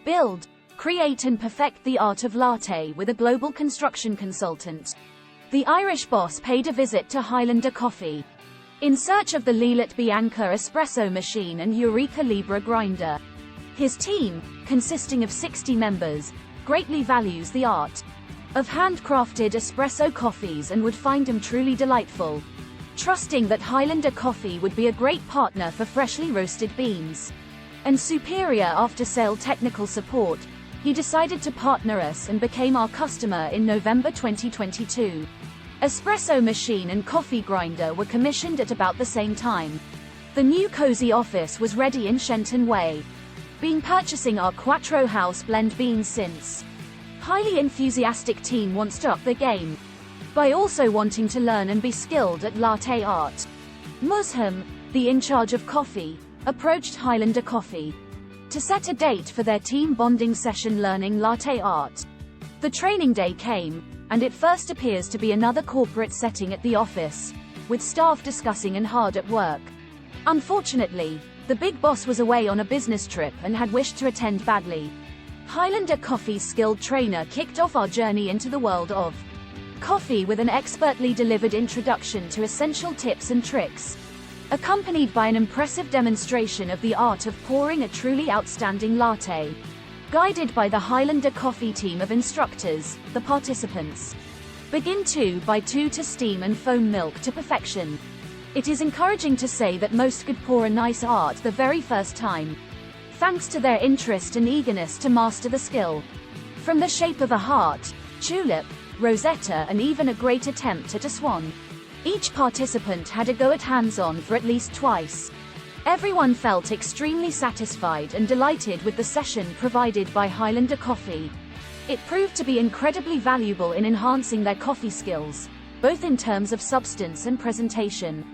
Build, create and perfect the art of latte with a global construction consultant. The Irish boss paid a visit to Highlander Coffee in search of the Latte Bianca espresso machine and Eureka Libre grinder. His team, consisting of 60 members, greatly values the art of handcrafted espresso coffees and would find them truly delightful. Trusting that Highlander Coffee would be a great partner for freshly roasted beans and superior after-sale technical support, he decided to partner us and became our customer in November 2022. Espresso machine and coffee grinder were commissioned at about the same time. The new cozy office was ready in Shenton Way. Been purchasing our Quattro house blend beans since. Highly enthusiastic team wants to up the game by also wanting to learn and be skilled at latte art. Muslim, the in charge of coffee, approached Highlander Coffee to set a date for their team bonding session learning latte art. The training day came, and it first appears to be another corporate setting at the office, with staff discussing and hard at work. Unfortunately, the big boss was away on a business trip and had wished to attend badly. Highlander Coffee's skilled trainer kicked off our journey into the world of coffee with an expertly delivered introduction to essential tips and tricks, accompanied by an impressive demonstration of the art of pouring a truly outstanding latte. Guided by the Highlander Coffee team of instructors, the participants begin 2 by 2 to steam and foam milk to perfection. It is encouraging to say that most could pour a nice art the very first time, thanks to their interest and eagerness to master the skill. From the shape of a heart, tulip, rosetta and even a great attempt at a swan. Each participant had a go at hands-on for at least twice. Everyone felt extremely satisfied and delighted with the session provided by Highlander Coffee. It proved to be incredibly valuable in enhancing their coffee skills, both in terms of substance and presentation.